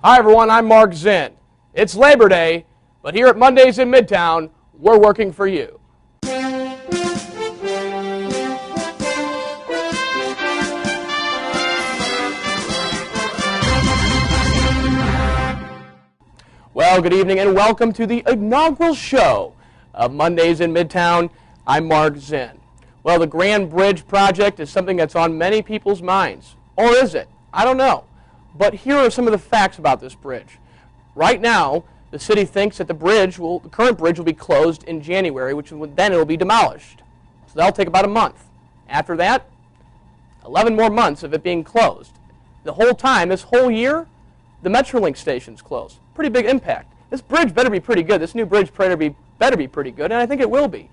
Hi everyone, I'm Mark Zinn. It's Labor Day, but here at Mondays in Midtown, we're working for you. Well, good evening and welcome to the inaugural show of Mondays in Midtown. I'm Mark Zinn. Well, the Grand Bridge project is something that's on many people's minds. Or is it? I don't know. But here are some of the facts about this bridge. Right now, the city thinks that the current bridge will be closed in January, then it will be demolished. So that'll take about a month. After that, 11 more months of it being closed. The whole time, this whole year, the Metrolink station's closed. Pretty big impact. This bridge better be pretty good. This new bridge better be pretty good, and I think it will be.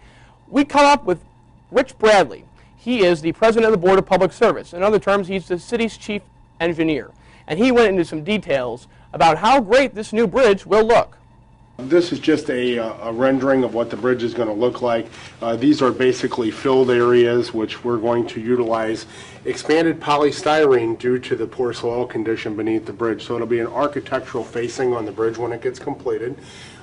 We come up with Rich Bradley. He is the president of the Board of Public Service. In other terms, he's the city's chief engineer. And he went into some details about how great this new bridge will look. This is just a rendering of what the bridge is going to look like. These are basically filled areas which we're going to utilize expanded polystyrene due to the poor soil condition beneath the bridge. So it'll be an architectural facing on the bridge when it gets completed.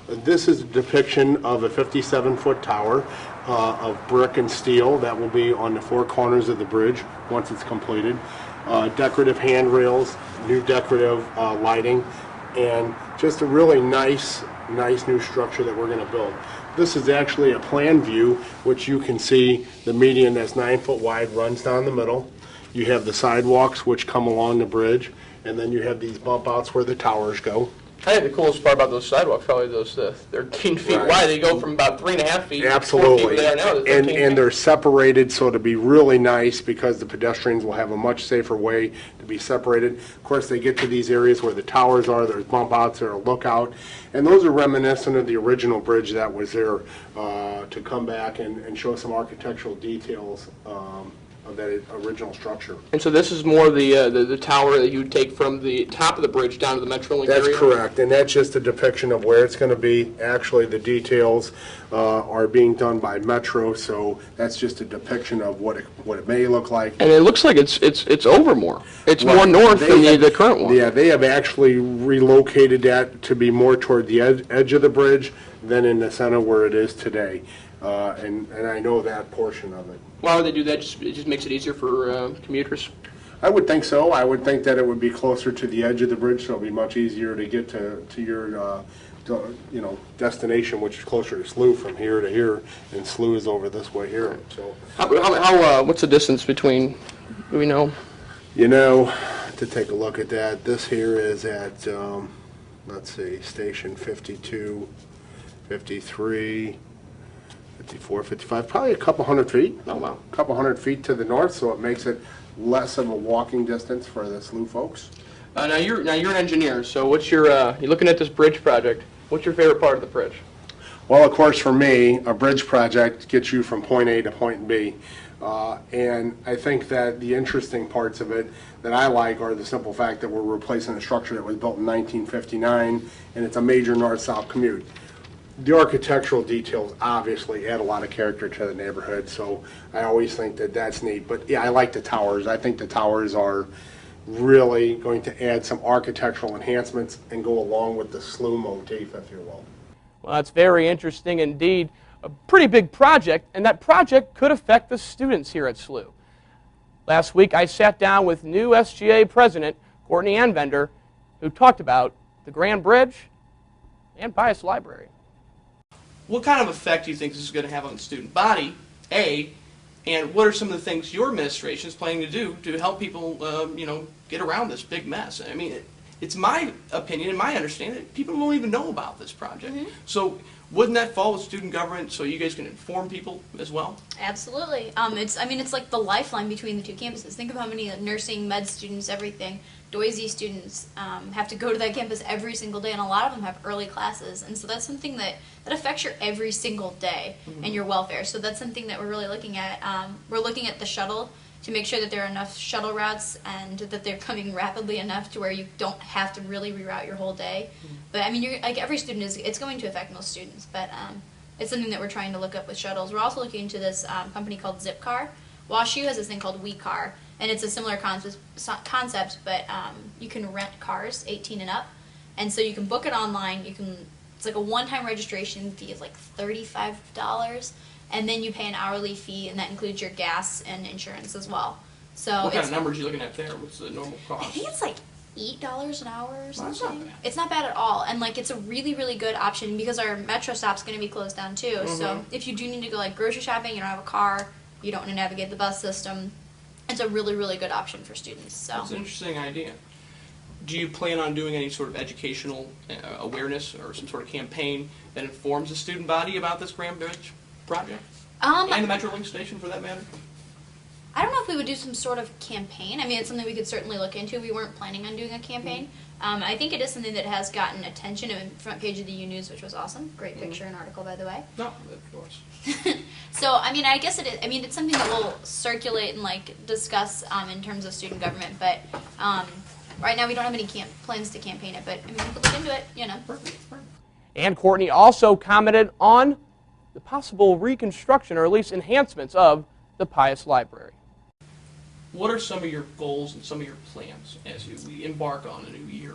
This is a depiction of a 57-foot tower of brick and steel that will be on the four corners of the bridge once it's completed. Decorative handrails, new decorative lighting, and just a really nice new structure that we're going to build. This is actually a plan view, which you can see the median that's 9 foot wide runs down the middle. You have the sidewalks which come along the bridge, and then you have these bump outs where the towers go. I think the coolest part about those sidewalks, probably those 13 feet wide. They go from about 3.5 feet. Absolutely. 4 feet there now to 13 feet. And they're separated, so to be really nice because the pedestrians will have a much safer way to be separated. Of course, they get to these areas where the towers are. There's bump outs, there's a lookout, and those are reminiscent of the original bridge that was there to come back and show some architectural details of that original structure. And so this is more the tower that you take from the top of the bridge down to the Metrolink area? That's correct, and that's just a depiction of where it's going to be. Actually, the details are being done by Metro, so that's just a depiction of what it may look like. And it looks like it's over more. It's more north than the current one. Yeah, they have actually relocated that to be more toward the edge of the bridge than in the center where it is today. And I know that portion of it. Why would they do that? It just makes it easier for commuters? I would think so. I would think that it would be closer to the edge of the bridge, so it would be much easier to get to your destination, which is closer to SLU from here to here, and SLU is over this way here. So, what's the distance between? Do we know? You know, to take a look at that, this here is at let's see, station 52, 53. 54, 55, probably a couple hundred feet. Oh, wow. A couple hundred feet to the north, so it makes it less of a walking distance for the SLU folks. Now you're an engineer, so what's your you're looking at this bridge project. What's your favorite part of the bridge? Well, of course, for me, a bridge project gets you from point A to point B. And I think that the interesting parts of it that I like are the simple fact that we're replacing a structure that was built in 1959, and it's a major north-south commute. The architectural details obviously add a lot of character to the neighborhood, so I always think that that's neat. But yeah, I like the towers. I think the towers are really going to add some architectural enhancements and go along with the SLU motif, if you will. Well, that's very interesting indeed. A pretty big project, and that project could affect the students here at SLU. Last week, I sat down with new SGA President Courtney Anvender, who talked about the Grand Bridge and Pius Library. What kind of effect do you think this is going to have on the student body, A, and what are some of the things your administration is planning to do to help people, get around this big mess? I mean, it's my opinion and my understanding that people don't even know about this project. Mm-hmm. So wouldn't that fall with student government so you guys can inform people as well? Absolutely. It's like the lifeline between the two campuses. Think of how many nursing, med students, everything, Boise students have to go to that campus every single day, and a lot of them have early classes, and so that's something that affects your every single day and your welfare. So that's something that we're really looking at. We're looking at the shuttle to make sure that there are enough shuttle routes and that they're coming rapidly enough to where you don't have to really reroute your whole day. But I mean, every student it's going to affect most students, but it's something that we're trying to look up with shuttles. We're also looking into this company called Zipcar. WashU has this thing called WeCar, and it's a similar concept, but you can rent cars 18 and up, And so you can book it online. It's like a one-time registration fee of like $35, and then you pay an hourly fee, and that includes your gas and insurance as well. So what kind of numbers are you looking at there? What's the normal cost? I think it's like $8 an hour or something. That's not bad. It's not bad at all, and like it's a really, really good option because our metro stop's going to be closed down too. Mm-hmm. So if you do need to go like grocery shopping, you don't have a car, you don't want to navigate the bus system, it's a really, really good option for students. So That's an interesting idea. Do you plan on doing any sort of educational awareness or some sort of campaign that informs the student body about this Grand Bridge project? And the Metrolink station, for that matter? I don't know if we would do some sort of campaign. I mean, it's something we could certainly look into. We weren't planning on doing a campaign. I think it is something that has gotten attention in front page of the U News, which was awesome. Great picture and article, by the way. No, of course. So, I mean, I guess it is. I mean, it's something that we'll circulate and like discuss in terms of student government. But right now, we don't have any plans to campaign it. But I mean, we could look into it. You know. Perfect. And Courtney also commented on the possible reconstruction or at least enhancements of the Pius Library. What are some of your goals and some of your plans as we embark on a new year?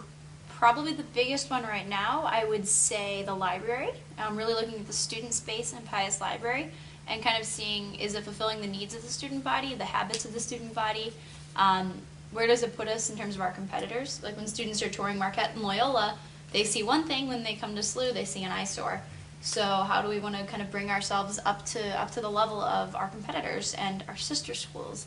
Probably the biggest one right now, I would say the library. I'm really looking at the student space in Pius Library and kind of seeing, is it fulfilling the needs of the student body, the habits of the student body? Where does it put us in terms of our competitors? Like when students are touring Marquette and Loyola, they see one thing. When they come to SLU, they see an eyesore. So how do we want to kind of bring ourselves up to the level of our competitors and our sister schools?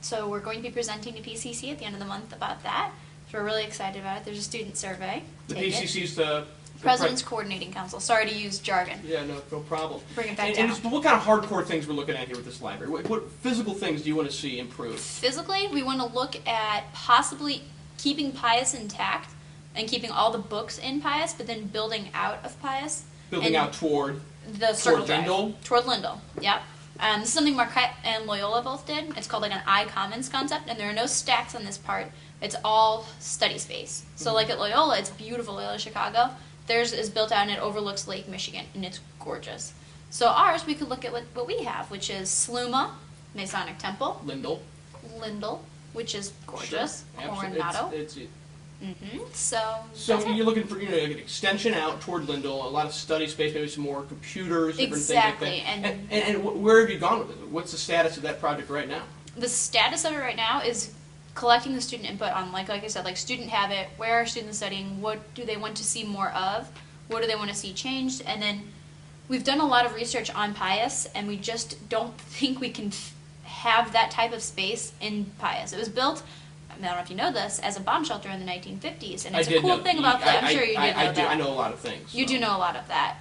So we're going to be presenting to PCC at the end of the month about that. So we're really excited about it. There's a student survey. The PCC is the President's Coordinating Council. Sorry to use jargon. Yeah, no problem. Bring it back down. And what kind of hardcore things we're looking at here with this library? What physical things do you want to see improved? Physically, we want to look at possibly keeping Pius intact and keeping all the books in Pius, but then building out of Pius. Building out toward the circle toward Lindell? Toward Lindell, yep. This is something Marquette and Loyola both did. It's called like an I-Commons concept, and there are no stacks on this part. It's all study space. So like at Loyola, it's beautiful, Loyola Chicago. Theirs is built out and it overlooks Lake Michigan, and it's gorgeous. So ours, we could look at what we have, which is SLUMA, Masonic Temple. Lindell, which is gorgeous. Sure. Coronado. So you're looking for like an extension out toward Lindell, a lot of study space, maybe some more computers, different things like that. And where have you gone with it? What's the status of that project right now? The status of it right now is collecting the student input on, like I said, like student habit, where are students studying, what do they want to see more of, what do they want to see changed, and then we've done a lot of research on Pius, and we just don't think we can have that type of space in Pius. It was built, I don't know if you know this, as a bomb shelter in the 1950s, and it's a cool thing about that. I'm sure you did know that. I know a lot of things. You do know a lot of that.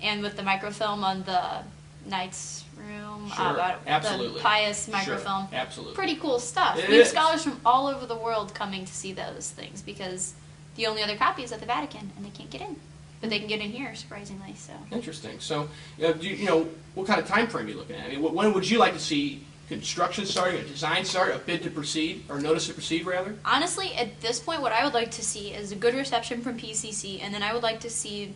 And with the microfilm on the Knight's room, about the Pius microfilm. Sure. Absolutely. Pretty cool stuff. We have scholars from all over the world coming to see those things because the only other copy is at the Vatican, and they can't get in. But they can get in here, surprisingly. So interesting. So, what kind of time frame are you looking at? I mean, when would you like to see construction starting, a design start, a bid to proceed, or notice to proceed, rather? Honestly, at this point, what I would like to see is a good reception from PCC, and then I would like to see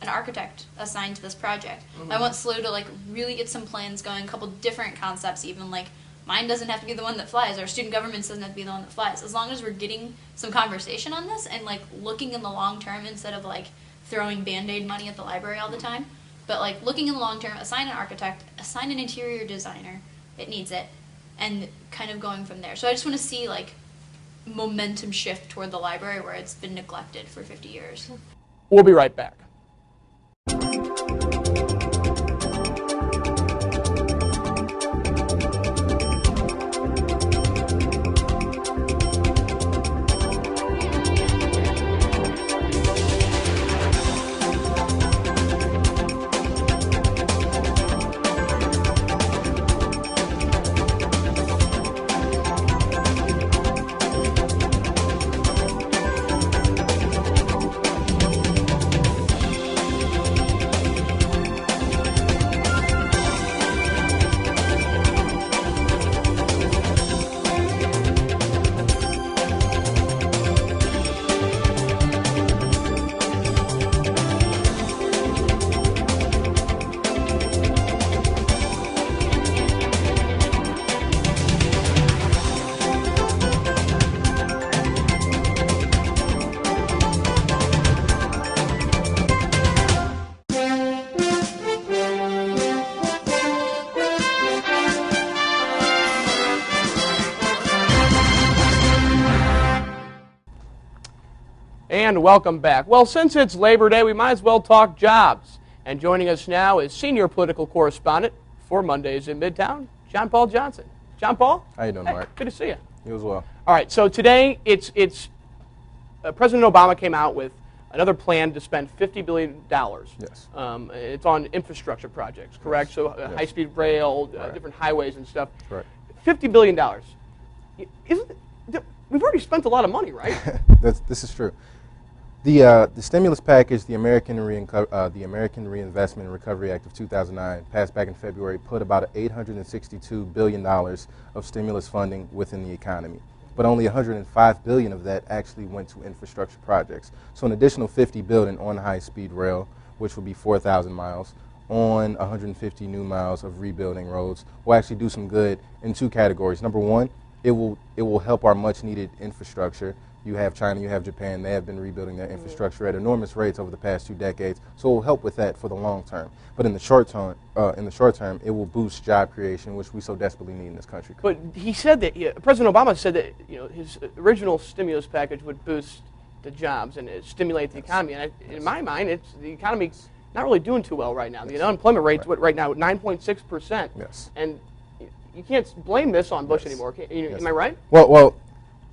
an architect assigned to this project. I want SLU to like really get some plans going, a couple different concepts even, like mine doesn't have to be the one that flies, our student government doesn't have to be the one that flies. As long as we're getting some conversation on this and like looking in the long term instead of like throwing Band-Aid money at the library all the time, but like looking in the long term, assign an architect, assign an interior designer, it needs it, and kind of going from there. So I just want to see like momentum shift toward the library where it's been neglected for 50 years. We'll be right back. And welcome back. Well, since it's Labor Day, we might as well talk jobs. And joining us now is senior political correspondent for Mondays in Midtown, John Paul Johnson. John Paul? How you doing, Mark? Good to see you. You as well. All right, so today President Obama came out with another plan to spend $50 billion. Yes. It's on infrastructure projects, correct? Yes. So Yes. high-speed rail, Right. different highways and stuff. Correct. $50 billion. We've already spent a lot of money, right? This is true. The stimulus package, the American Reinvestment and Recovery Act of 2009, passed back in February, put about $862 billion of stimulus funding within the economy. But only $105 billion of that actually went to infrastructure projects. So an additional $50 billion on high-speed rail, which will be 4,000 miles, on 150 new miles of rebuilding roads, will actually do some good in two categories. Number one, it will help our much-needed infrastructure. You have China, you have Japan. They have been rebuilding their infrastructure at enormous rates over the past 2 decades. So it will help with that for the long term. But in the short term, it will boost job creation, which we so desperately need in this country. But he said that President Obama said that his original stimulus package would boost the jobs and stimulate the economy. And in my mind, the economy's not really doing too well right now. The unemployment rate's right now at 9.6%. Yes. And you can't blame this on Bush anymore. Am I right?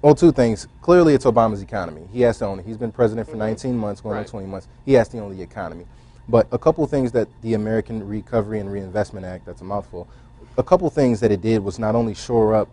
Well, two things. Clearly, it's Obama's economy. He has to own it. He's been president for 19 months, going on 20 months. He has to own the economy. But a couple of things that the American Recovery and Reinvestment Act, that's a mouthful, a couple of things that it did was not only shore up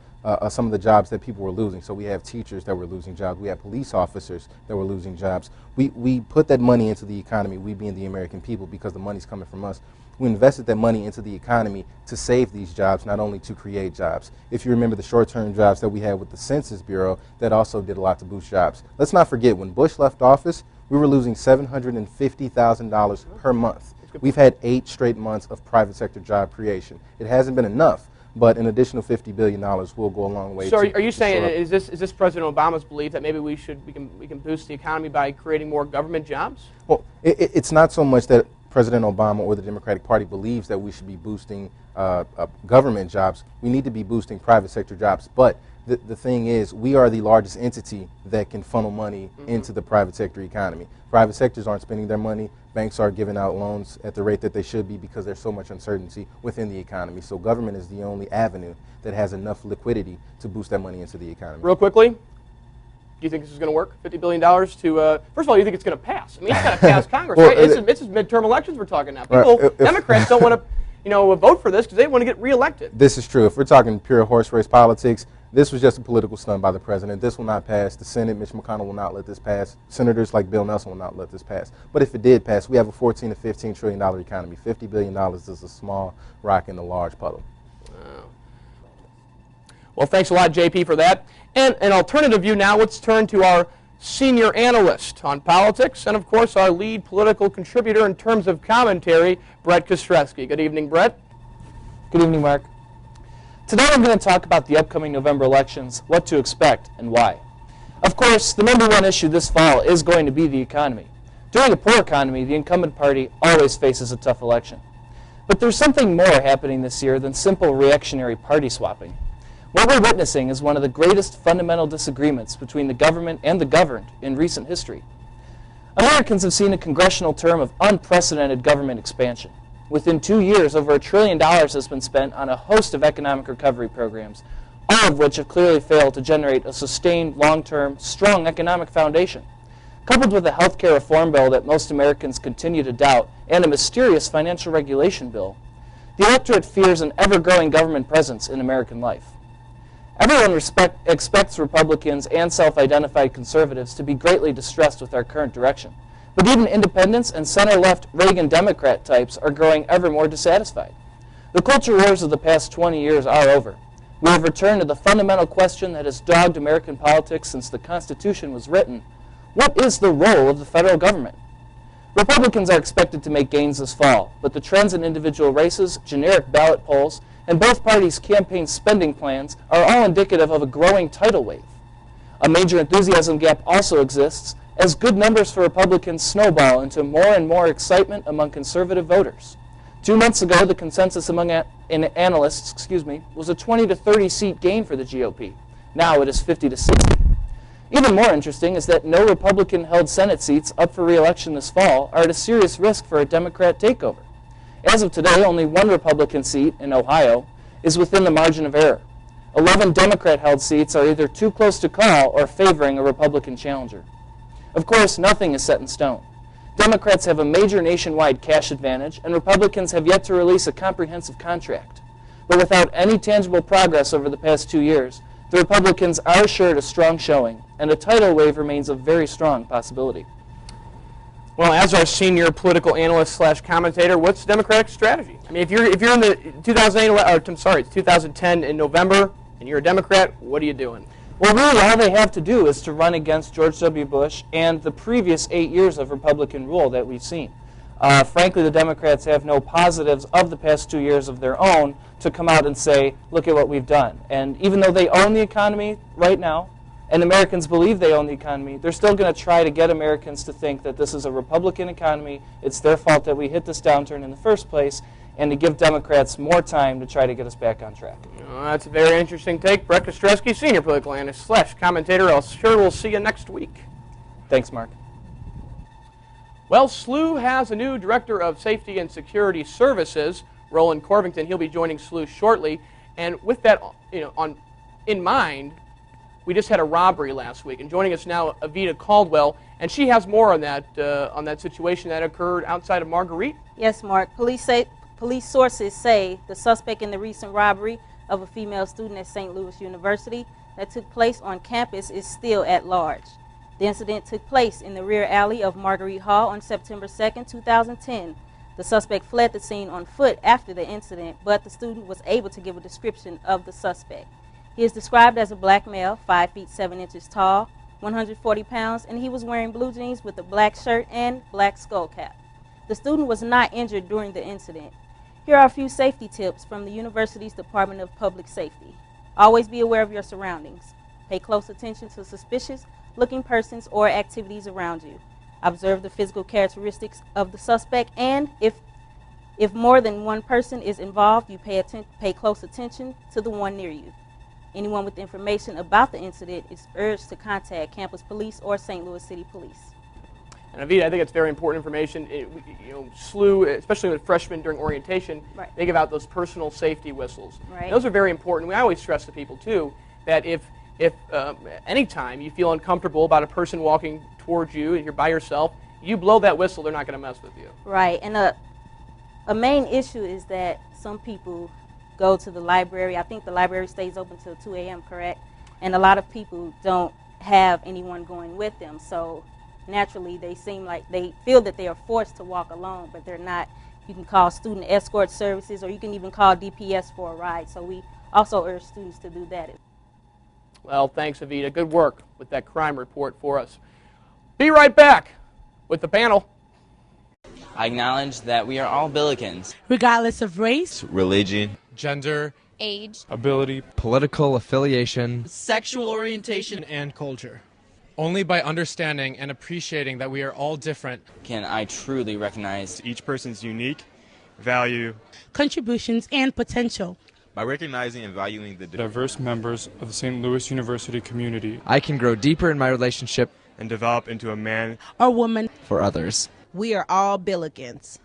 some of the jobs that people were losing. So we have teachers that were losing jobs. We have police officers that were losing jobs. We put that money into the economy, we being the American people, because the money's coming from us. We invested that money into the economy to save these jobs, not only to create jobs. If you remember the short-term jobs that we had with the Census Bureau, that also did a lot to boost jobs. Let's not forget, when Bush left office, we were losing $750,000 per month. We've had 8 straight months of private sector job creation. It hasn't been enough, but an additional $50 billion will go a long way. So are you saying, is this President Obama's belief that maybe we can boost the economy by creating more government jobs? Well, it's not so much that President Obama or the Democratic Party believes that we should be boosting government jobs. We need to be boosting private sector jobs. But the thing is, we are the largest entity that can funnel money into the private sector economy. Private sectors aren't spending their money. Banks are giving out loans at the rate that they should be because there's so much uncertainty within the economy. So government is the only avenue that has enough liquidity to boost that money into the economy. Real quickly, do you think this is going to work? $50 billion to, first of all, do you think it's going to pass? I mean, it's got to pass Congress, right? It's midterm elections we're talking now. Democrats don't want to, vote for this because they want to get reelected. This is true. If we're talking pure horse race politics, this was just a political stunt by the president. This will not pass. The Senate, Mitch McConnell, will not let this pass. Senators like Bill Nelson will not let this pass. But if it did pass, we have a $14 to $15 trillion economy. $50 billion is a small rock in a large puddle. Wow. Well, thanks a lot, JP, for that. And an alternative view now, let's turn to our senior analyst on politics and, of course, our lead political contributor in terms of commentary, Brett Kostreski. Good evening, Brett. Good evening, Mark. Today I'm going to talk about the upcoming November elections, what to expect, and why. Of course, the #1 issue this fall is going to be the economy. During a poor economy, the incumbent party always faces a tough election. But there's something more happening this year than simple reactionary party swapping. What we're witnessing is one of the greatest fundamental disagreements between the government and the governed in recent history. Americans have seen a congressional term of unprecedented government expansion. Within 2 years, over $1 trillion has been spent on a host of economic recovery programs, all of which have clearly failed to generate a sustained, long-term, strong economic foundation. Coupled with a health care reform bill that most Americans continue to doubt and a mysterious financial regulation bill, the electorate fears an ever-growing government presence in American life. Everyone expects Republicans and self-identified conservatives to be greatly distressed with our current direction. But even independents and center-left Reagan Democrat types are growing ever more dissatisfied. The culture wars of the past 20 years are over. We have returned to the fundamental question that has dogged American politics since the Constitution was written. What is the role of the federal government? Republicans are expected to make gains this fall, but the trends in individual races, generic ballot polls, and both parties' campaign spending plans are all indicative of a growing tidal wave. A major enthusiasm gap also exists as good numbers for Republicans snowball into more and more excitement among conservative voters. 2 months ago, the consensus among analysts was a 20 to 30 seat gain for the GOP. Now it is 50 to 60. Even more interesting is that no Republican-held Senate seats up for re-election this fall are at a serious risk for a Democrat takeover. As of today, only one Republican seat in Ohio is within the margin of error. 11 Democrat-held seats are either too close to call or favoring a Republican challenger. Of course, nothing is set in stone. Democrats have a major nationwide cash advantage, and Republicans have yet to release a comprehensive contract. But without any tangible progress over the past 2 years, the Republicans are assured a strong showing, and a tidal wave remains a very strong possibility. Well, as our senior political analyst / commentator, what's the Democratic strategy? I mean, if you're in the 2010 in November, and you're a Democrat, what are you doing? Well, really, all they have to do is to run against George W. Bush and the previous 8 years of Republican rule that we've seen. Frankly, the Democrats have no positives of the past 2 years of their own to come out and say, look at what we've done. And even though they own the economy right now, and Americans believe they own the economy, they're still going to try to get Americans to think that this is a Republican economy, it's their fault that we hit this downturn in the first place, and to give Democrats more time to try to get us back on track. That's a very interesting take. Brett Kostrowski, senior political analyst / commentator. I'm sure we'll see you next week. Thanks, Mark. Well, SLU has a new Director of Safety and Security Services, Roland Corvington. He'll be joining SLU shortly. And with that in mind, we just had a robbery last week. And joining us now, Avita Caldwell, and she has more on that situation that occurred outside of Marguerite. Yes, Mark. Police sources say the suspect in the recent robbery of a female student at St. Louis University that took place on campus is still at large. The incident took place in the rear alley of Marguerite Hall on September 2nd, 2010. The suspect fled the scene on foot after the incident, but the student was able to give a description of the suspect. He is described as a black male, 5 feet 7 inches tall, 140 pounds, and he was wearing blue jeans with a black shirt and black skull cap. The student was not injured during the incident. Here are a few safety tips from the university's Department of Public Safety. Always be aware of your surroundings. Pay close attention to suspicious-looking persons or activities around you. Observe the physical characteristics of the suspect, and if more than one person is involved, you pay close attention to the one near you. Anyone with information about the incident is urged to contact campus police or St. Louis City Police. And Avita, I think it's very important information. SLU, especially with freshmen during orientation, Right. They give out those personal safety whistles. Right. Those are very important. We always stress to people too that if anytime you feel uncomfortable about a person walking towards you and you're by yourself, you blow that whistle, they're not going to mess with you. Right, and a main issue is that some people go to the library. I think the library stays open till 2 a.m., correct? And a lot of people don't have anyone going with them, so naturally they seem like they feel that they are forced to walk alone, but they're not. You can call student escort services, or you can even call DPS for a ride, so we also urge students to do that. Well, thanks, Avita. Good work with that crime report for us. Be right back with the panel. I acknowledge that we are all Billikens, regardless of race, religion, gender, age, ability, political affiliation, sexual orientation, and culture. Only by understanding and appreciating that we are all different can I truly recognize each person's unique value, contributions, and potential. By recognizing and valuing the diverse members of the St. Louis University community, I can grow deeper in my relationship and develop into a man or woman for others. We are all Billikens.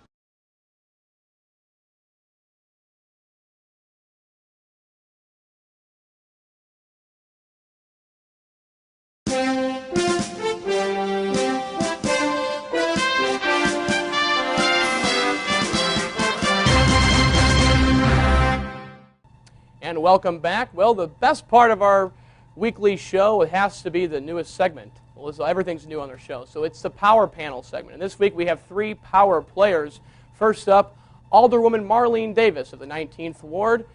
And welcome back. Well, the best part of our weekly show, it has to be the newest segment. Well, everything's new on our show. So it's the Power Panel segment. And this week we have 3 power players. First up, Alderwoman Marlene Davis of the 19th Ward.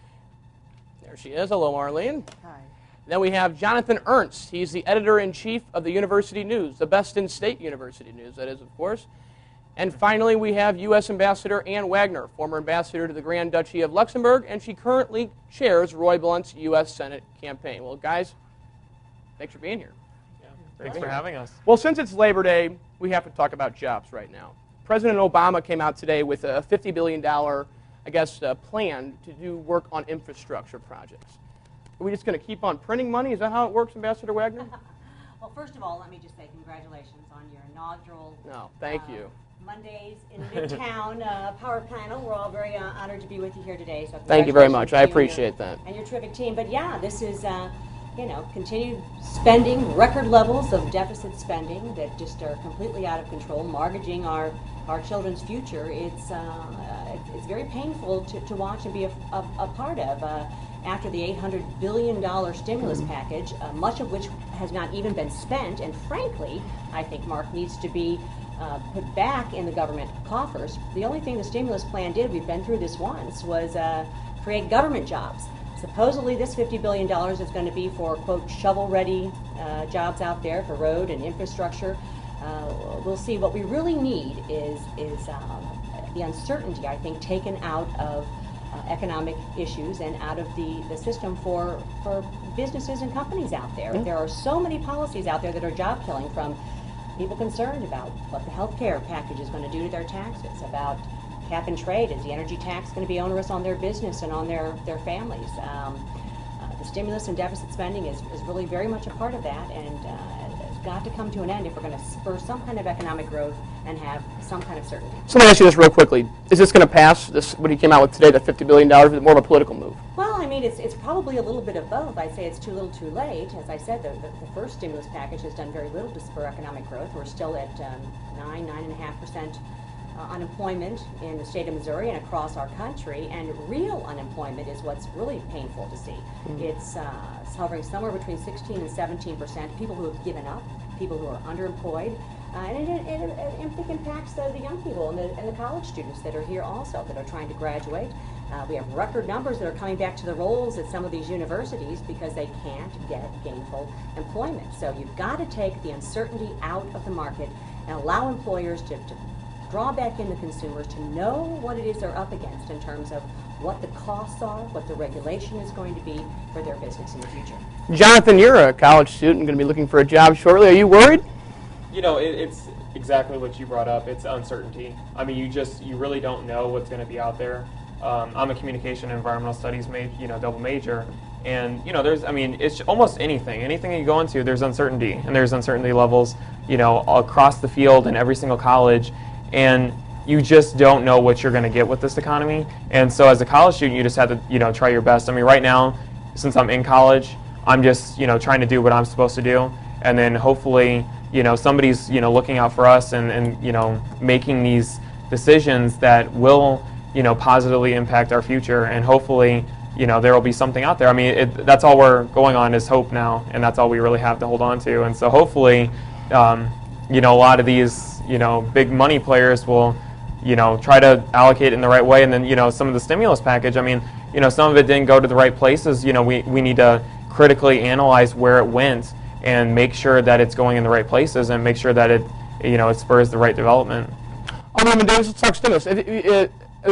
There she is. Hello, Marlene. Hi. Then we have Jonathan Ernst. He's the editor-in-chief of the University News, the best in-state University News, that is, of course. And finally, we have U.S. Ambassador Ann Wagner, former ambassador to the Grand Duchy of Luxembourg, and she currently chairs Roy Blunt's U.S. Senate campaign. Well, guys, thanks for being here. Thanks for having us. Well, since it's Labor Day, we have to talk about jobs right now. President Obama came out today with a $50 billion, plan to do work on infrastructure projects. Are we just going to keep on printing money? Is that how it works, Ambassador Wagner? Well, first of all, let me just say congratulations on your inaugural No, thank you. Mondays in Midtown Power Panel. We're all very honored to be with you here today. So Thank you very much. I appreciate that. And your terrific team. But yeah, this is, continued spending, record levels of deficit spending that just are completely out of control, mortgaging our children's future. It's very painful to watch and be a part of. After the $800 billion stimulus package, much of which has not even been spent, and frankly, I think, Mark, needs to be put back in the government coffers. The only thing the stimulus plan did, we've been through this once, was create government jobs. Supposedly this $50 billion is going to be for, quote, shovel-ready jobs out there for road and infrastructure. We'll see. What we really need is the uncertainty, I think, taken out of economic issues and out of the system for businesses and companies out there. Mm-hmm. There are so many policies out there that are job killing, from people concerned about what the health care package is going to do to their taxes, about cap and trade. Is the energy tax going to be onerous on their business and on their families? The stimulus and deficit spending is really very much a part of that, and it's got to come to an end if we're going to spur some kind of economic growth and have some kind of certainty. So let me ask you this real quickly. Is this going to pass, what he came out with today, the $50 billion, or is it more of a political move? Well, I mean, it's probably a little bit of both. I'd say it's too little too late. As I said, the first stimulus package has done very little to spur economic growth. We're still at 9.5% unemployment in the state of Missouri and across our country, and real unemployment is what's really painful to see. Mm-hmm. It's hovering somewhere between 16 and 17%, people who have given up, people who are underemployed, and it impacts the young people and the college students that are here also, that are trying to graduate. We have record numbers that are coming back to the rolls at some of these universities because they can't get gainful employment. So you've got to take the uncertainty out of the market and allow employers to draw back in the consumers, to know what it is they're up against in terms of what the costs are, what the regulation is going to be for their business in the future. Jonathan, you're a college student, going to be looking for a job shortly. Are you worried? You know, it's exactly what you brought up. It's uncertainty. I mean, you really don't know what's going to be out there. I'm a communication and environmental studies double major, and it's almost anything that you go into, there's uncertainty, and there's uncertainty levels, across the field in every single college, and you just don't know what you're going to get with this economy. And so as a college student, you just have to, try your best. I mean, right now, since I'm in college, I'm just, trying to do what I'm supposed to do, and then hopefully, somebody's, looking out for us and making these decisions that will, positively impact our future, and hopefully, there will be something out there. I mean, that's all we're going on is hope now, and that's all we really have to hold on to. And so hopefully, a lot of these, big money players will, try to allocate it in the right way. And then, some of the stimulus package, I mean, some of it didn't go to the right places. We need to critically analyze where it went and make sure that it's going in the right places and make sure that it spurs the right development. Alderman Davis, let's talk stimulus. Are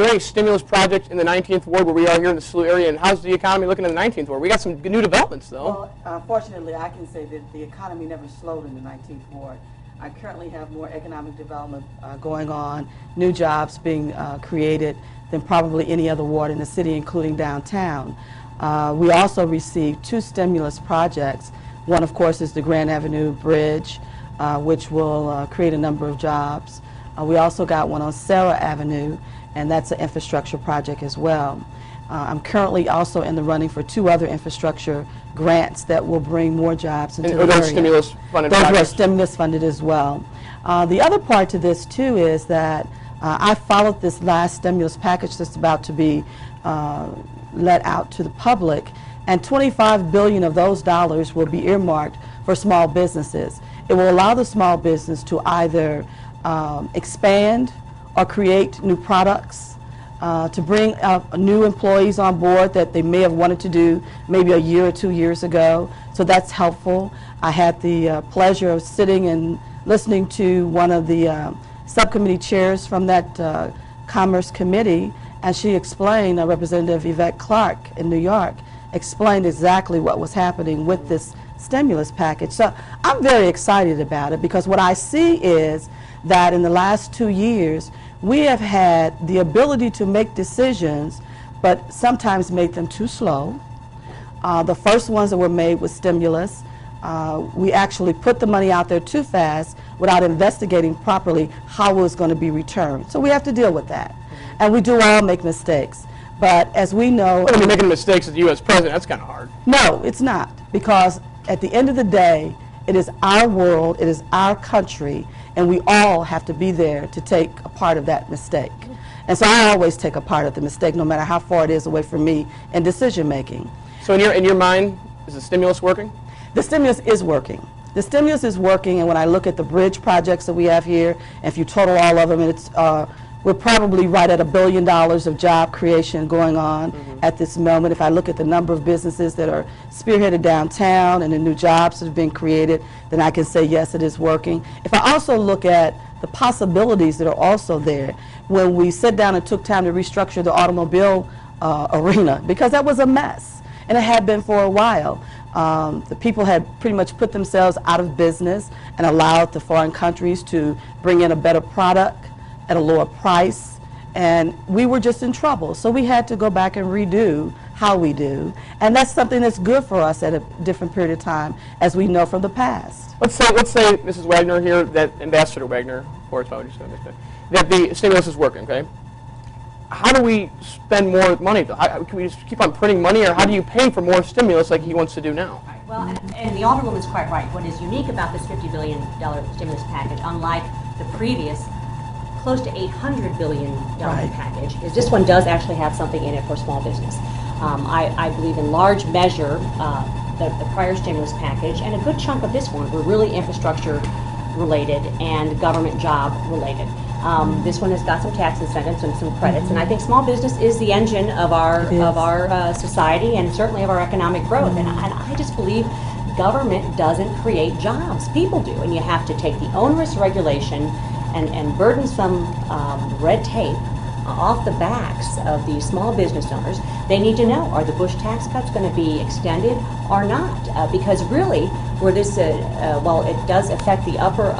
there any stimulus projects in the 19th Ward where we are here in the SLU area, and how's the economy looking in the 19th Ward? We got some new developments, though. Well, fortunately, I can say that the economy never slowed in the 19th Ward. I currently have more economic development going on, new jobs being created than probably any other ward in the city, including downtown. We also received 2 stimulus projects. One, of course, is the Grand Avenue Bridge, which will create a number of jobs. We also got one on Sarah Avenue, and that's an infrastructure project as well. I'm currently also in the running for 2 other infrastructure grants that will bring more jobs into the area. Those stimulus funded Those projects? were stimulus funded as well. The other part to this too is that I followed this last stimulus package that's about to be let out to the public, and $25 billion of those dollars will be earmarked for small businesses. It will allow the small business to either expand or create new products, to bring new employees on board that they may have wanted to do maybe a year or 2 years ago. So that's helpful. I had the pleasure of sitting and listening to one of the subcommittee chairs from that Commerce Committee, and she explained, Representative Yvette Clark in New York, explained exactly what was happening with this stimulus package. So I'm very excited about it, because what I see is that in the last 2 years, we have had the ability to make decisions, but sometimes make them too slow. The first ones that were made with stimulus we actually put the money out there too fast without investigating properly how it was going to be returned. So we have to deal with that. And we do all make mistakes. But as we know... Well, I mean, making mistakes as the U.S. president, that's kind of hard. No, it's not. Because at the end of the day, it is our world, it is our country, and we all have to be there to take a part of that mistake. And so I always take a part of the mistake, no matter how far it is away from me in decision making. So in your mind, is the stimulus working? The stimulus is working. The stimulus is working, and when I look at the bridge projects that we have here, and if you total all of them, it's, we're probably right at $1 billion of job creation going on at this moment. If I look at the number of businesses that are spearheaded downtown and the new jobs that have been created, then I can say, yes, it is working. If I also look at the possibilities that are also there, when we sat down and took time to restructure the automobile arena, because that was a mess, and it had been for a while. The people had pretty much put themselves out of business and allowed the foreign countries to bring in a better product at a lower price, and we were just in trouble. So we had to go back and redo how we do, and that's something that's good for us at a different period of time, as we know from the past. Let's say Mrs. Wagner here, that Ambassador Wagner, of course, I would just understand, that the stimulus is working, okay? How do we spend more money? Can we just keep on printing money, or how do you pay for more stimulus like he wants to do now? Well, and the Alderwoman's quite right. What is unique about this $50 billion stimulus package, unlike the previous close to $800 billion package, is this one does actually have something in it for small business. I believe in large measure the prior stimulus package, and a good chunk of this one were really infrastructure related and government job related. This one has got some tax incentives and some credits, and I think small business is the engine of our society and certainly of our economic growth. And I just believe government doesn't create jobs; people do, and you have to take the onerous regulation and burdensome red tape off the backs of these small business owners. They need to know, are the Bush tax cuts going to be extended or not? Because really, where this, while it does affect the upper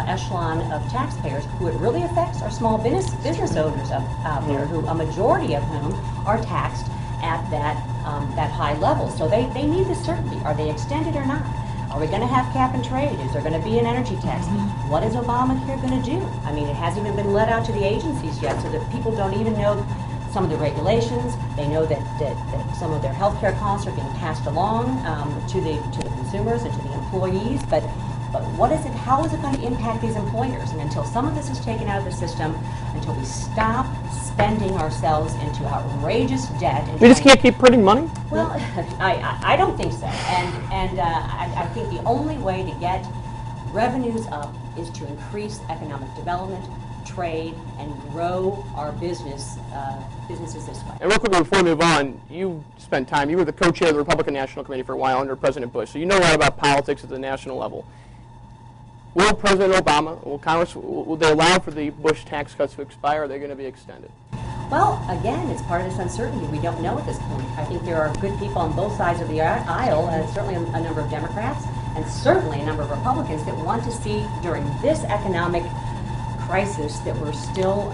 echelon of taxpayers, who it really affects are small business owners out there, who a majority of whom are taxed at that high level. So they need the certainty. Are they extended or not? Are we going to have cap and trade? Is there going to be an energy tax? What is Obamacare going to do? I mean, it hasn't even been let out to the agencies yet, so that people don't even know some of the regulations. They know that some of their health care costs are being passed along to the consumers and to the employees, but what is it? How is it going to impact these employers? And until some of this is taken out of the system, until we stop spending ourselves into outrageous debt, We just can't keep printing money? Well, I don't think so. And I think the only way to get revenues up is to increase economic development, trade, and grow our businesses this way. And real quickly before we move on, you spent time, you were the co-chair of the Republican National Committee for a while under President Bush, so you know a lot about politics at the national level. Will President Obama, will Congress, will they allow for the Bush tax cuts to expire, or are they going to be extended? Well, again, it's part of this uncertainty. We don't know at this point. I think there are good people on both sides of the aisle, certainly a number of Democrats, and certainly a number of Republicans that want to see during this economic crisis that we're still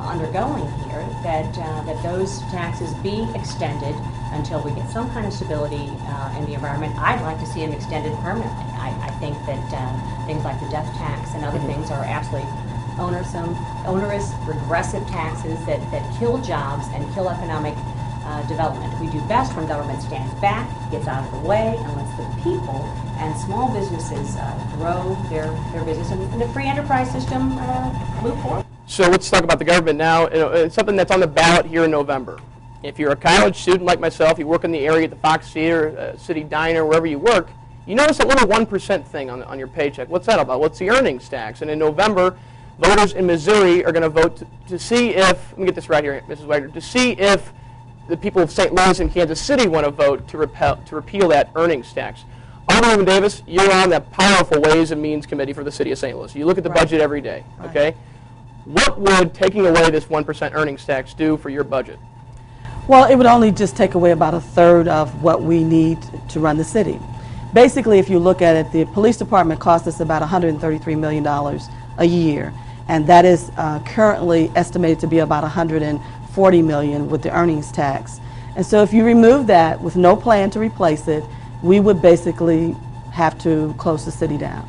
undergoing here, that those taxes be extended until we get some kind of stability in the environment. I'd like to see them extended permanently. I think that things like the death tax and other things are absolutely onerous, regressive taxes that kill jobs and kill economic development. We do best when government stands back, gets out of the way, and lets the people and small businesses grow their business, and the free enterprise system move forward. So let's talk about the government now. It's something that's on the ballot here in November. If you're a college student like myself, you work in the area at the Fox Theater, City Diner, wherever you work, you notice that little 1% thing on your paycheck. What's that about? What's the earnings tax? And in November, voters in Missouri are going to vote to see if, let me get this right here, Mrs. Wagner, to see if the people of St. Louis and Kansas City want to vote to repeal that earnings tax. Alderwoman Davis, you're on the powerful Ways and Means Committee for the City of St. Louis. You look at the budget every day, okay? What would taking away this 1% earnings tax do for your budget? Well, it would only just take away about a third of what we need to run the city. Basically, if you look at it, the police department costs us about $133 million a year, and that is currently estimated to be about $140 million with the earnings tax. And so if you remove that with no plan to replace it, we would basically have to close the city down.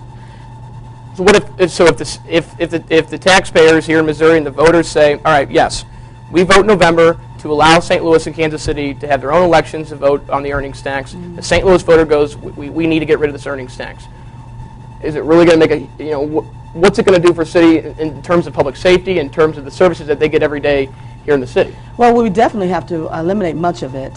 So what if the taxpayers here in Missouri and the voters say, all right, yes, we vote in November to allow St. Louis and Kansas City to have their own elections to vote on the earnings tax. The St. Louis voter goes, we need to get rid of this earnings tax. Is it really going to make what's it going to do for city in terms of public safety, in terms of the services that they get every day here in the city? Well, we definitely have to eliminate much of it.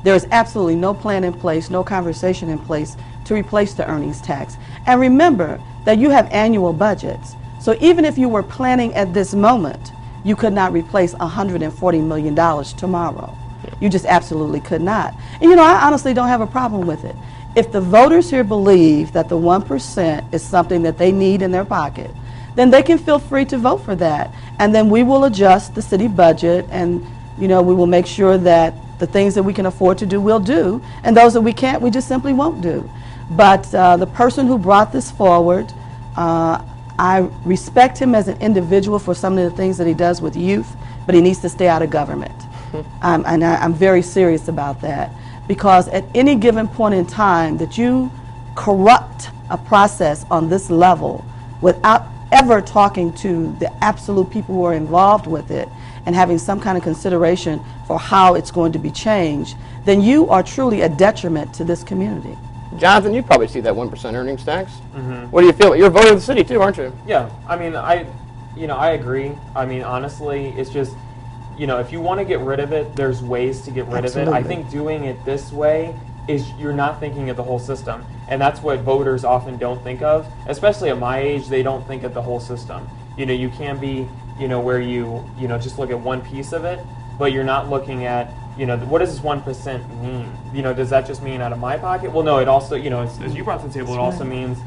There is absolutely no plan in place, no conversation in place to replace the earnings tax. And remember that you have annual budgets. So even if you were planning at this moment, you could not replace $140 million tomorrow. You just absolutely could not. And I honestly don't have a problem with it. If the voters here believe that the 1% is something that they need in their pocket, then they can feel free to vote for that. And then we will adjust the city budget, and we will make sure that the things that we can afford to do, we'll do, and those that we can't, we just simply won't do. But the person who brought this forward, I respect him as an individual for some of the things that he does with youth, but he needs to stay out of government. And I'm very serious about that, because at any given point in time that you corrupt a process on this level without ever talking to the absolute people who are involved with it and having some kind of consideration for how it's going to be changed, then you are truly a detriment to this community. Jonathan, you probably see that 1% earnings tax. What do you feel? You're a voter of the city too, aren't you? Yeah, I mean, I agree. I mean, honestly, it's just, if you want to get rid of it, there's ways to get rid of it. I think doing it this way is you're not thinking of the whole system. And that's what voters often don't think of. Especially at my age, they don't think of the whole system. You can be, where you just look at one piece of it, but you're not looking at, what does this 1% mean? Does that just mean out of my pocket? Well, no, it also, as you brought to the table, it also means,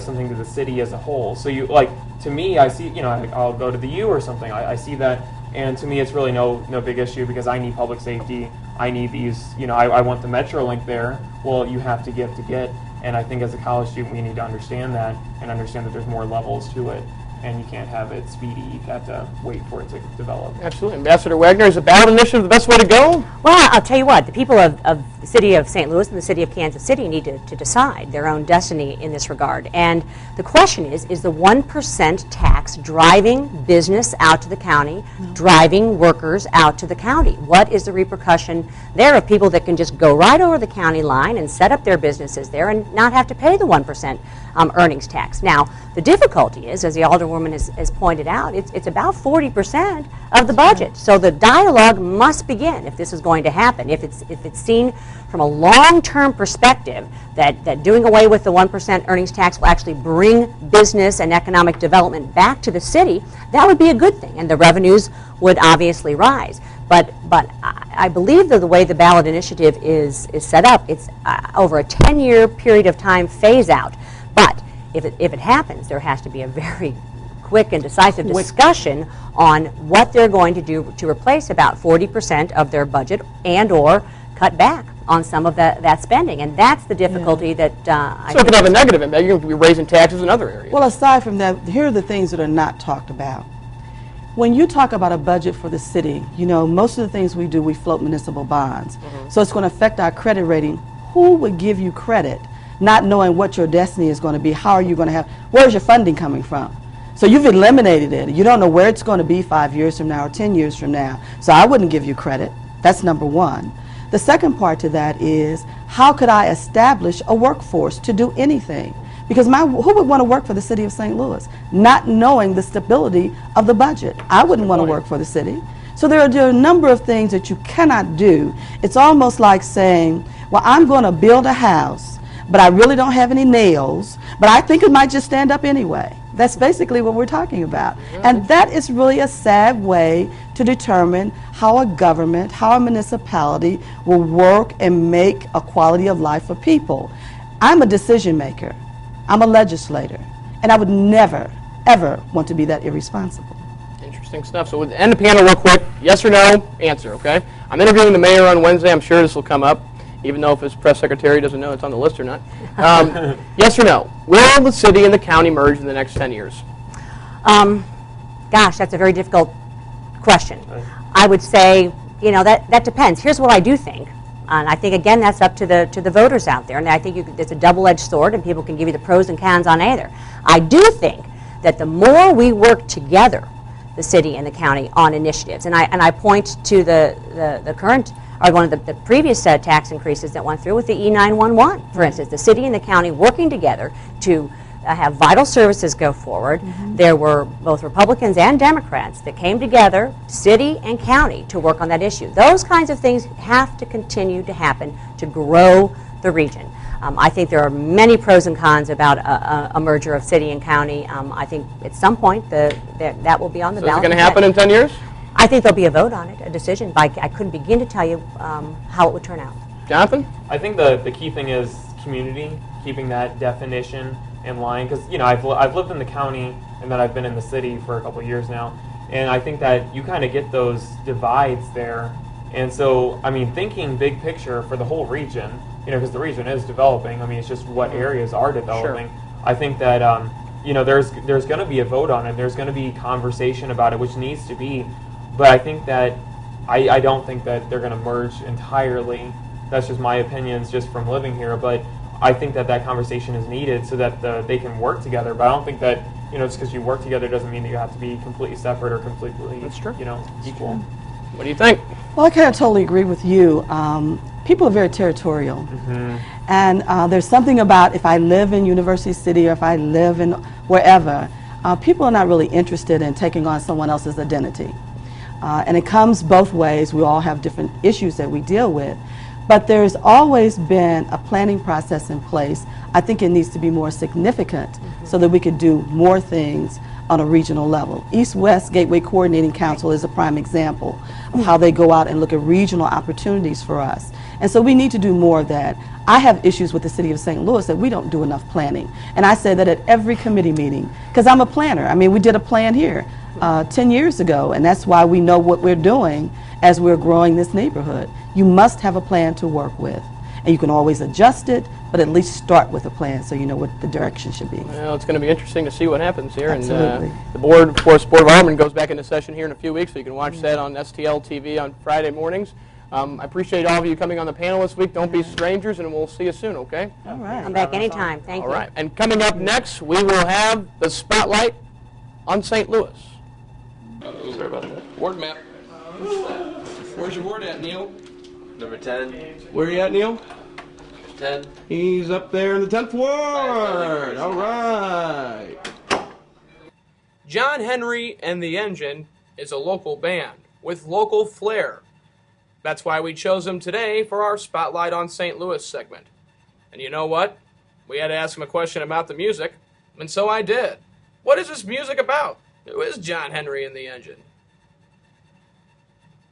something to the city as a whole. So to me, I see, I'll go to the U or something. I see that, and to me, it's really no big issue, because I need public safety. I need these, I want the Metro link there. Well, you have to give to get. And I think as a college student, we need to understand that, and understand that there's more levels to it. And you can't have it speedy. You have to wait for it to develop. Absolutely. Ambassador Wagner, is a ballot initiative the best way to go? Well, I'll tell you what, the people of the city of St. Louis and the city of Kansas City need to decide their own destiny in this regard. And the question is the 1% tax driving business out to the county, driving workers out to the county? What is the repercussion there of people that can just go right over the county line and set up their businesses there and not have to pay the 1% earnings tax? Now, the difficulty is, as the Alderwoman has pointed out, it's about 40% of the budget. So the dialogue must begin if this is going to happen. If it's seen from a long-term perspective that doing away with the 1% earnings tax will actually bring business and economic development back to the city, that would be a good thing, and the revenues would obviously rise. But I believe that the way the ballot initiative is set up, it's over a 10-year period of time phase out. But if it happens, there has to be a very quick and decisive discussion on what they're going to do to replace about 40% of their budget and or cut back on some of that spending. And that's the difficulty that I So it could have a negative impact. You're going to be raising taxes in other areas. Well, aside from that, here are the things that are not talked about. When you talk about a budget for the city, most of the things we do, we float municipal bonds. So it's going to affect our credit rating. Who would give you credit not knowing what your destiny is going to be? How are you going to have, where's your funding coming from? So you've eliminated it. You don't know where it's going to be 5 years from now or 10 years from now. So I wouldn't give you credit. That's number one. The second part to that is, how could I establish a workforce to do anything? Because who would want to work for the city of St. Louis, not knowing the stability of the budget? I wouldn't want to work for the city. So there are a number of things that you cannot do. It's almost like saying, well, I'm going to build a house, but I really don't have any nails, but I think it might just stand up anyway. That's basically what we're talking about. And that is really a sad way to determine how a government, how a municipality will work and make a quality of life for people. I'm a decision maker. I'm a legislator. And I would never, ever want to be that irresponsible. Interesting stuff. So we'll end the panel real quick. Yes or no, answer, okay? I'm interviewing the mayor on Wednesday. I'm sure this will come up, even though if his press secretary doesn't know it's on the list or not. Yes or no? Will the city and the county merge in the next 10 years? Gosh, that's a very difficult question. I would say, that depends. Here's what I do think. And I think, again, that's up to the voters out there. And I think it's a double-edged sword, and people can give you the pros and cons on either. I do think that the more we work together, the city and the county, on initiatives, and I point to the current, or one of the previous tax increases that went through with the E911, for instance, the city and the county working together to have vital services go forward. There were both Republicans and Democrats that came together, city and county, to work on that issue. Those kinds of things have to continue to happen to grow the region. I think there are many pros and cons about a merger of city and county. I think at some point that will be on the ballot. Is it going to happen in 10 years? I think there'll be a vote on it, a decision. But I couldn't begin to tell you how it would turn out. Jonathan? I think the key thing is community, keeping that definition in line, because I've lived in the county and then I've been in the city for a couple of years now, and I think that you kind of get those divides there. And so, I mean, thinking big picture for the whole region, because the region is developing. I mean, it's just what areas are developing. Sure. I think that there's going to be a vote on it. There's going to be conversation about it, which needs to be. But I think that I don't think that they're going to merge entirely. That's just my opinions, just from living here. But I think that conversation is needed so that they can work together. But I don't think that just because you work together doesn't mean that you have to be completely separate or completely equal. What do you think? Well, I kind of totally agree with you. People are very territorial. And there's something about if I live in University City or if I live in wherever, people are not really interested in taking on someone else's identity. And it comes both ways. We all have different issues that we deal with. But there's always been a planning process in place. I think it needs to be more significant so that we could do more things on a regional level. East-West Gateway Coordinating Council is a prime example of how they go out and look at regional opportunities for us. And so we need to do more of that. I have issues with the city of St. Louis that we don't do enough planning. And I say that at every committee meeting, because I'm a planner. I mean, we did a plan here 10 years ago, and that's why we know what we're doing as we're growing this neighborhood. You must have a plan to work with. And you can always adjust it, but at least start with a plan so you know what the direction should be. Well, it's going to be interesting to see what happens here. Absolutely. And the board, of course, Board of Aldermen goes back into session here in a few weeks, so you can watch that on SLU-TV on Friday mornings. I appreciate all of you coming on the panel this week. Don't be strangers, and we'll see you soon, okay? All right. Come back anytime. Thank you. All right. And coming up next, we will have the spotlight on St. Louis. Sorry about that. Ward map. Where's your ward at, Neil? Number 10. Where are you at, Neil? 10. He's up there in the 10th ward. All right. John Henry and the Engine is a local band with local flair. That's why we chose him today for our Spotlight on St. Louis segment. And you know what? We had to ask him a question about the music, and so I did. What is this music about? Who is John Henry and the Engine?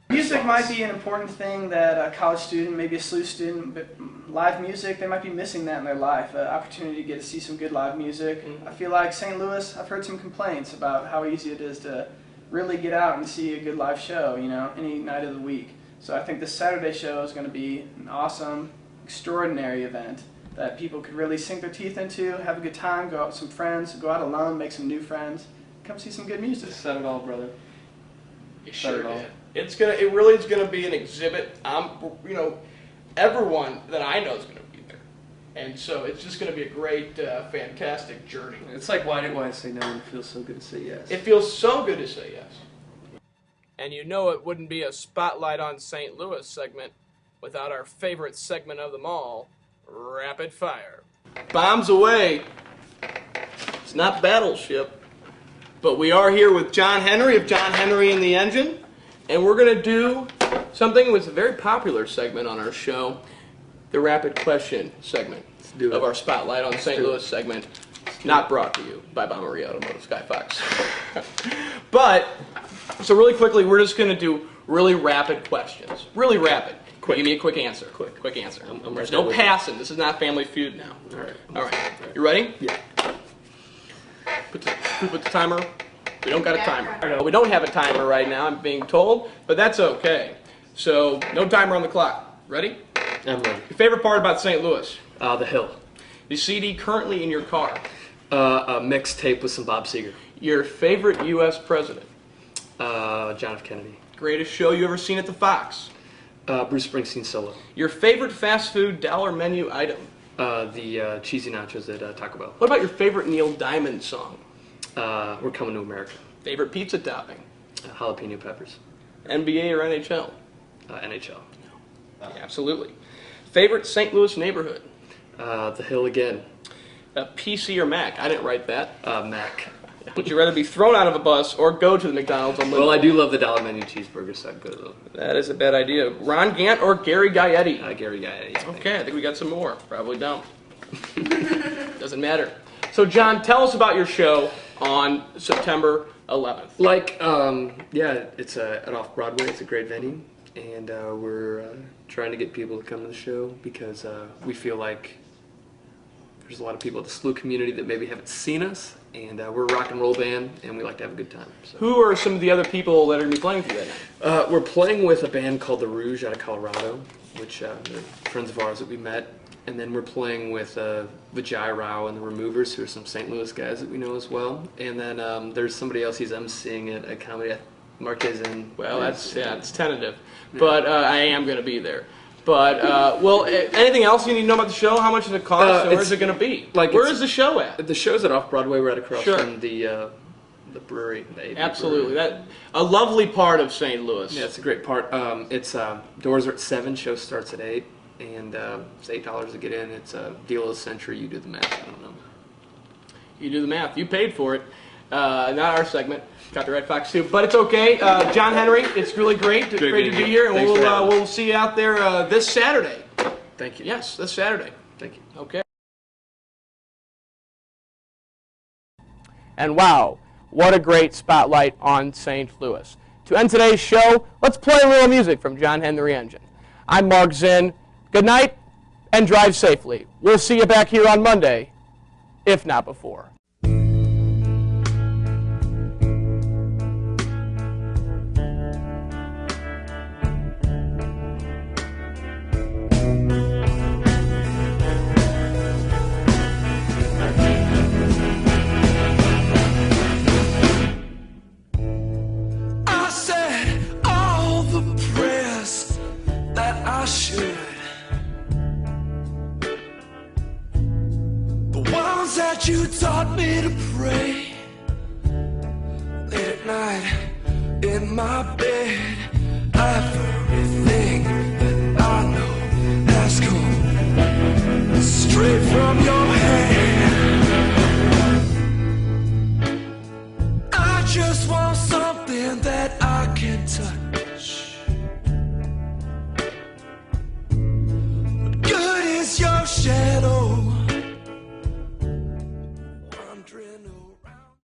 Music might be an important thing that a college student, maybe a SLU student, but live music, they might be missing that in their life, an opportunity to get to see some good live music. I feel like St. Louis, I've heard some complaints about how easy it is to really get out and see a good live show, any night of the week. So I think this Saturday show is going to be an awesome, extraordinary event that people could really sink their teeth into, have a good time, go out with some friends, go out alone, make some new friends, come see some good music. Said it all, brother. You sure did. It really is gonna be an exhibit. Everyone that I know is gonna be there, and so it's just gonna be a great, fantastic journey. It's like why didn't I say no? And it feels so good to say yes. It feels so good to say yes. And you know it wouldn't be a Spotlight on St. Louis segment without our favorite segment of them all, Rapid Fire. Bombs away. It's not Battleship, but we are here with John Henry of John Henry and the Engine. And we're going to do something that was a very popular segment on our show, the Rapid Question segment of our Spotlight on St. Louis segment, not brought to you by Bombery Automotive Sky Fox. But, so really quickly, we're just going to do really rapid questions. Really rapid. Quick. Give me a quick answer. Quick answer. There's no passing. This is not Family Feud now. All right. You ready? Yeah. Put the timer. We don't got a timer. We don't have a timer right now, I'm being told, but that's okay. So, no timer on the clock. Ready? I'm ready. Your favorite part about St. Louis? The hill. The CD currently in your car? A mixtape with some Bob Seger. Your favorite U.S. president? John F. Kennedy. Greatest show you ever seen at the Fox? Bruce Springsteen solo. Your favorite fast food dollar menu item? The cheesy nachos at Taco Bell. What about your favorite Neil Diamond song? We're Coming to America. Favorite pizza topping? Jalapeno peppers. NBA or NHL? NHL. Yeah, absolutely. Favorite St. Louis neighborhood? The Hill again. PC or Mac? I didn't write that. Mac. Would you rather be thrown out of a bus or go to the McDonald's on Lincoln? Well, I do love the dollar menu cheeseburgers, so I'd go to those. That is a bad idea. Ron Gant or Gary Gaetti? Gary Gaetti. Okay, I think we got some more. Probably don't. Doesn't matter. So, John, tell us about your show on September 11th. Yeah, it's at Off-Broadway. It's a great venue, and we're trying to get people to come to the show because we feel like there's a lot of people at the SLU community that maybe haven't seen us, and we're a rock and roll band, and we like to have a good time. So. Who are some of the other people that are going to be playing for you that night? We're playing with a band called The Rouge out of Colorado, which they're friends of ours that we met. And then we're playing with Vijay Rao and the Removers, who are some St. Louis guys that we know as well. And then there's somebody else he's emceeing at a comedy, Marquez in. Well, it's tentative, but I am going to be there. But well, anything else you need to know about the show? How much does it cost? And where's it going to be? Where is the show at? The show's at Off-Broadway. We're at across from the brewery. The Absolutely, brewery. that a lovely part of St. Louis. Yeah, it's a great part. It's doors are at 7. Show starts at 8. And it's $8 to get in. It's a deal of the century. You do the math. I don't know. You do the math. You paid for it. Not our segment. Got the Red Fox too, but it's okay. John Henry, it's really great. It's great to be here, and we'll see you out there this Saturday. Thank you. Yes, this Saturday. Thank you. Okay. And wow, what a great spotlight on St. Louis. To end today's show, let's play a little music from John Henry Engine. I'm Mark Zinn. Good night, and drive safely. We'll see you back here on Monday, if not before. I said all the prayers that I should. Ones that you taught me to pray late at night in my bed. Everything that I know has come straight from your hand. I just want something that